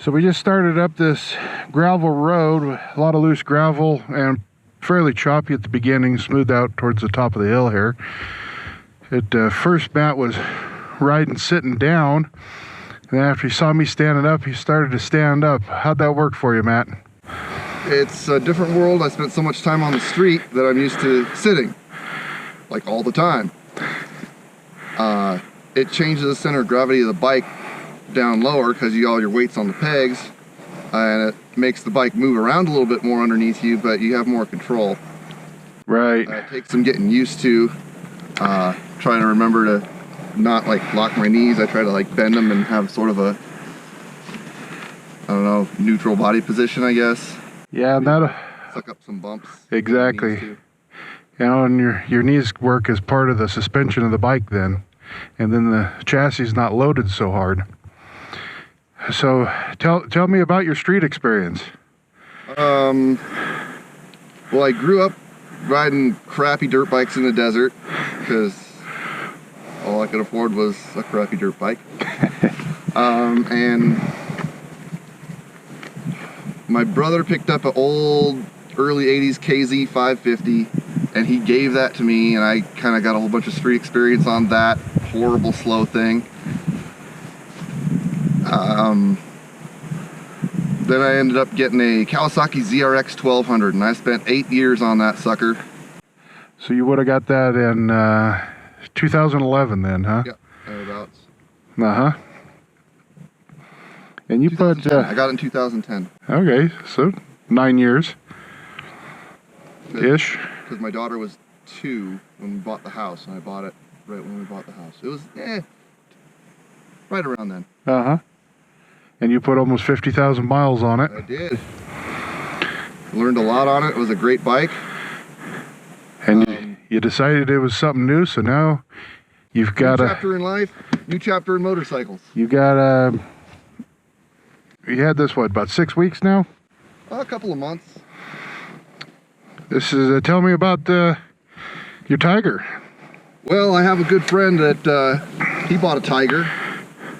So we just started up this gravel road, a lot of loose gravel and fairly choppy at the beginning, smoothed out towards the top of the hill here. At first, Matt was riding sitting down, and then after he saw me standing up, he started to stand up. How'd that work for you, Matt? It's a different world. I spent so much time on the street that I'm used to sitting, like all the time. It changes the center of gravity of the bike down lower because all your weight's on the pegs, and it makes the bike move around a little bit more underneath you, but you have more control. Right. It takes some getting used to. Trying to remember to not like lock my knees. I try to like bend them and have sort of a, I don't know, neutral body position, I guess. Yeah, and that suck up some bumps. Exactly. You know, and your knees work as part of the suspension of the bike then, and then the chassis is not loaded so hard. So tell me about your street experience. Well, I grew up riding crappy dirt bikes in the desert because all I could afford was a crappy dirt bike. And my brother picked up an old early 80s KZ 550 and he gave that to me, and I kind of got a whole bunch of street experience on that horrible slow thing. Then I ended up getting a Kawasaki ZRX 1200, and I spent 8 years on that sucker. So you would have got that in 2011 then, huh? Yeah, thereabouts. Uh-huh. And you put... I got it in 2010. Okay, so 9 years. Ish. Because my daughter was 2 when we bought the house, and I bought it right when we bought the house. It was, right around then. Uh-huh. And you put almost 50,000 miles on it. I did. Learned a lot on it. It was a great bike. And you decided it was something new, so now you've got new chapter in life, new chapter in motorcycles. You got you had this, what, about 6 weeks now? A couple of months. This is, tell me about your Tiger. Well, I have a good friend that he bought a Tiger.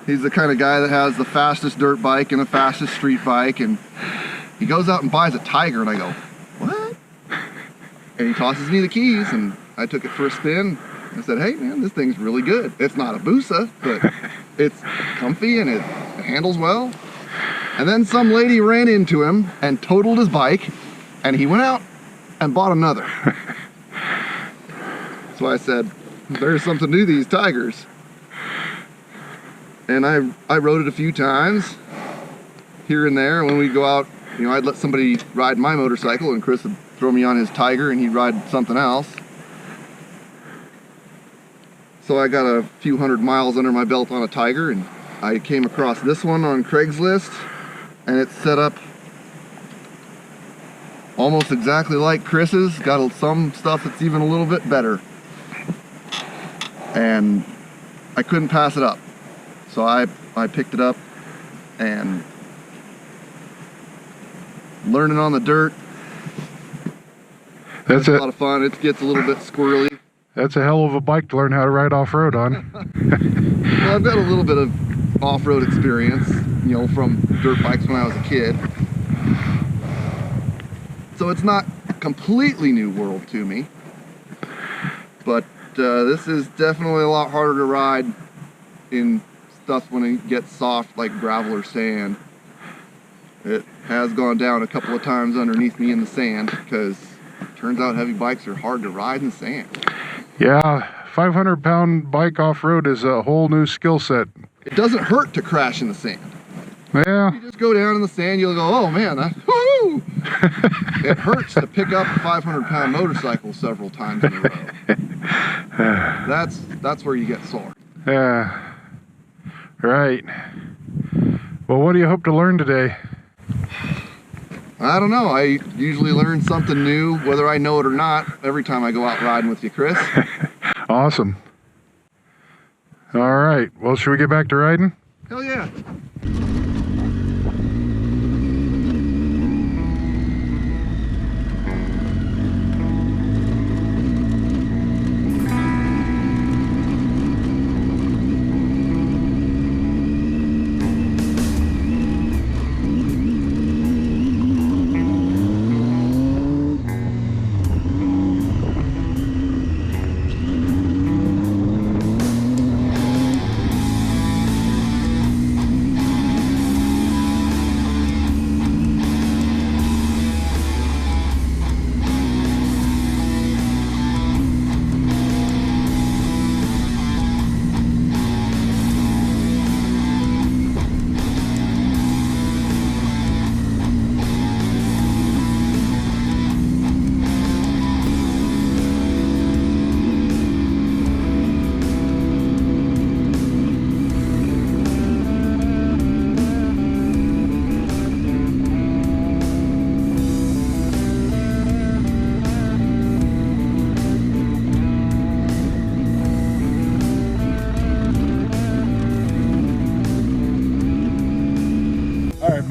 He's the kind of guy that has the fastest dirt bike and the fastest street bike, and he goes out and buys a Tiger, and I go, what? And he tosses me the keys, and I took it for a spin. I said, hey man, this thing's really good. It's not a Busa, but it's comfy and it handles well. And then some lady ran into him and totaled his bike, and he went out and bought another. So I said, there's something to these Tigers. And I rode it a few times here and there. When we go out, you know, I'd let somebody ride my motorcycle, and Chris would throw me on his Tiger and he'd ride something else. So I got a few hundred miles under my belt on a Tiger, and I came across this one on Craigslist, and it's set up almost exactly like Chris's. Got some stuff that's even a little bit better. And I couldn't pass it up. So I picked it up, and learning on the dirt, that's a lot of fun. It gets a little bit squirrely. That's a hell of a bike to learn how to ride off-road on. Well, I've got a little bit of off-road experience, you know, from dirt bikes when I was a kid. So it's not a completely new world to me, but this is definitely a lot harder to ride in stuff when it gets soft like gravel or sand. It has gone down a couple of times underneath me in the sand, because it turns out heavy bikes are hard to ride in the sand. Yeah, 500-pound bike off-road is a whole new skill set. It doesn't hurt to crash in the sand. Yeah. You just go down in the sand, you'll go, oh man, woo! It hurts to pick up a 500-pound motorcycle several times in a row. That's where you get sore. Yeah. Right. Well, what do you hope to learn today? I don't know. I usually learn something new, whether I know it or not, every time I go out riding with you, Chris. Awesome. All right. Well, should we get back to riding? Hell yeah.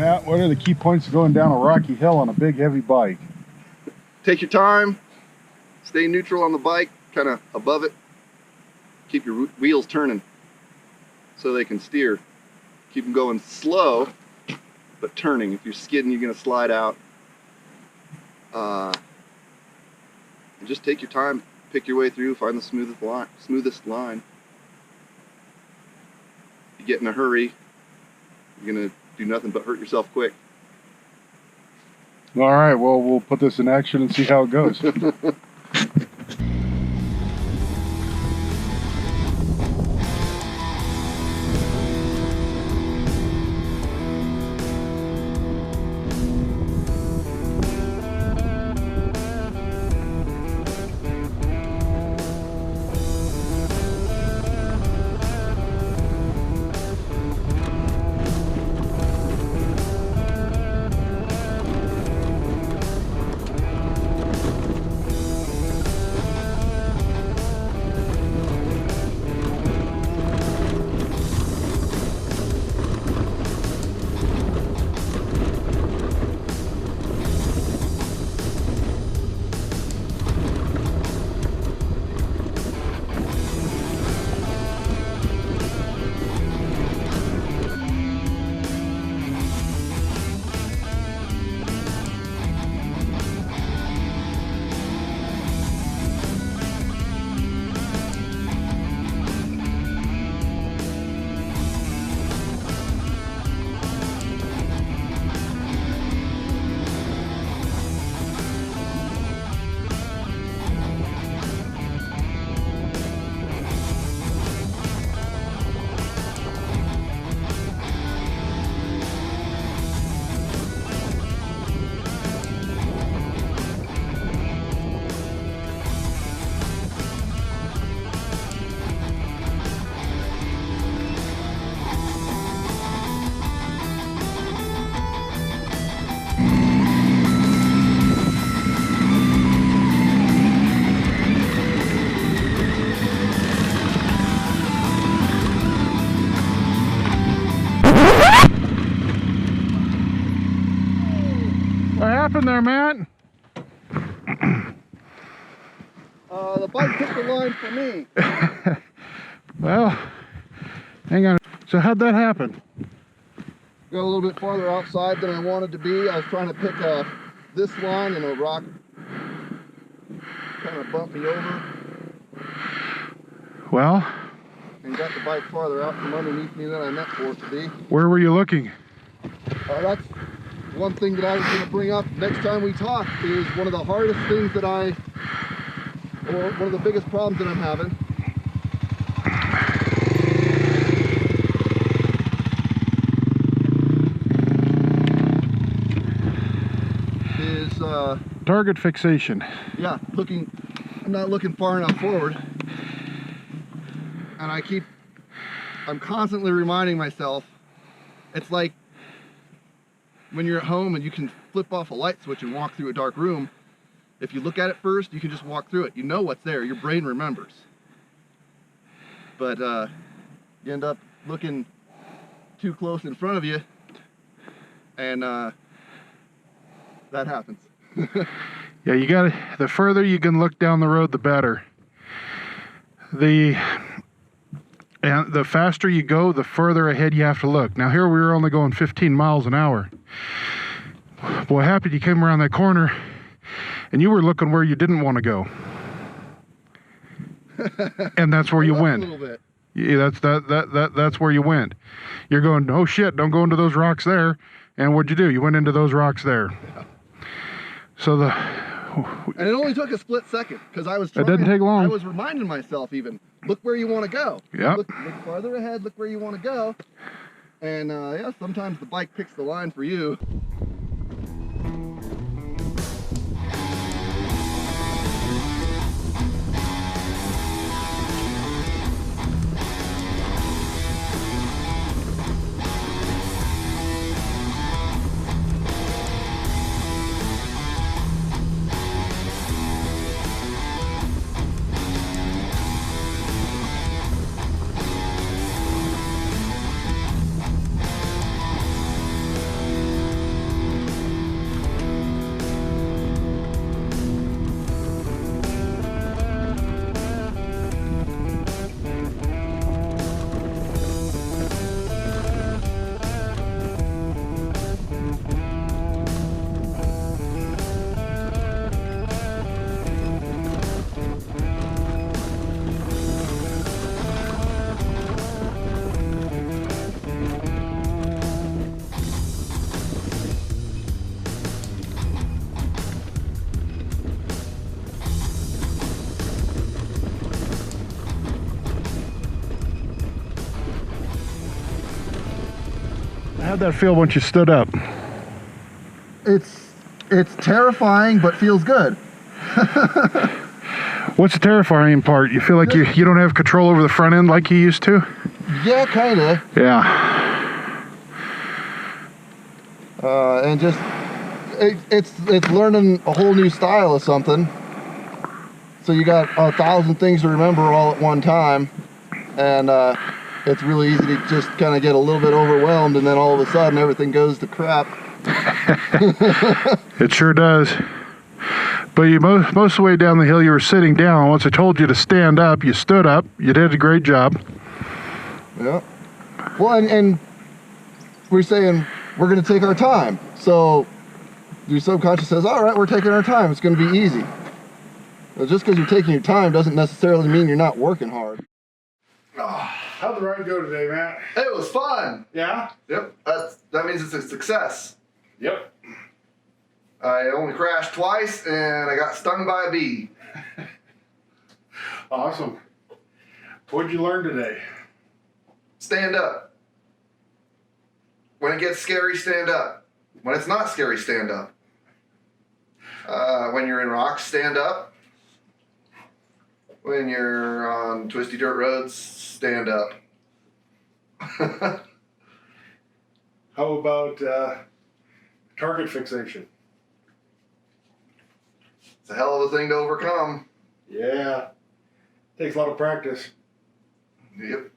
Matt, what are the key points of going down a rocky hill on a big heavy bike? Take your time, stay neutral on the bike, kind of above it. Keep your wheels turning so they can steer. Keep them going slow, but turning. If you're skidding, you're gonna slide out. And just take your time, pick your way through, find the smoothest line. If you get in a hurry, you're gonna do nothing but hurt yourself quick. All right, well, we'll put this in action and see how it goes. What happened there, Matt? The bike took the line for me. Well, hang on. So how'd that happen? Got a little bit farther outside than I wanted to be. I was trying to pick this line and a rock kind of bumped me over. Well, and got the bike farther out from underneath me than I meant for it to be. Where were you looking? That's one thing that I was going to bring up next time we talk. Is one of the hardest things that or one of the biggest problems that I'm having. Is target fixation. Yeah, I'm not looking far enough forward. And I'm constantly reminding myself, it's like when you're at home and you can flip off a light switch and walk through a dark room. If you look at it first, you can just walk through it. You know what's there, your brain remembers. But you end up looking too close in front of you, and that happens. Yeah, the further you can look down the road, the better. And the faster you go, the further ahead you have to look. Now here we were only going 15 miles an hour. Boy, happy you came around that corner and you were looking where you didn't want to go. And that's where you went. A little bit. Yeah, that's where you went. You're going, oh shit, don't go into those rocks there. And what'd you do? You went into those rocks there. Yeah. So and it only took a split second because I was trying. It didn't take long. I was reminding myself even, look where you want to go. Yeah. Look farther ahead, look where you want to go. And yeah, sometimes the bike picks the line for you. How'd that feel once you stood up? It's terrifying, but feels good. What's the terrifying part? You feel like you don't have control over the front end like you used to? Yeah, kinda. Yeah. And just it's learning a whole new style of something. So you got 1,000 things to remember all at one time, and it's really easy to just kind of get a little bit overwhelmed, and then all of a sudden everything goes to crap. It sure does. But you most of the way down the hill you were sitting down. Once I told you to stand up, you stood up. You did a great job. Yeah. Well, and we're saying we're going to take our time. So your subconscious says, all right, we're taking our time. It's going to be easy. Well, just because you're taking your time doesn't necessarily mean you're not working hard. How'd the ride go today, Matt? It was fun. Yeah? Yep. That means it's a success. Yep. I only crashed twice, and I got stung by a bee. Awesome. What'd you learn today? Stand up. When it gets scary, stand up. When it's not scary, stand up. When you're in rocks, stand up. When you're on twisty dirt roads, stand up. How about target fixation? It's a hell of a thing to overcome. Yeah. Takes a lot of practice. Yep.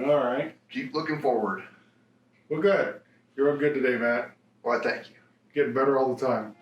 All right. Keep looking forward. Well, good. You're up good today, Matt. Why, thank you. Getting better all the time.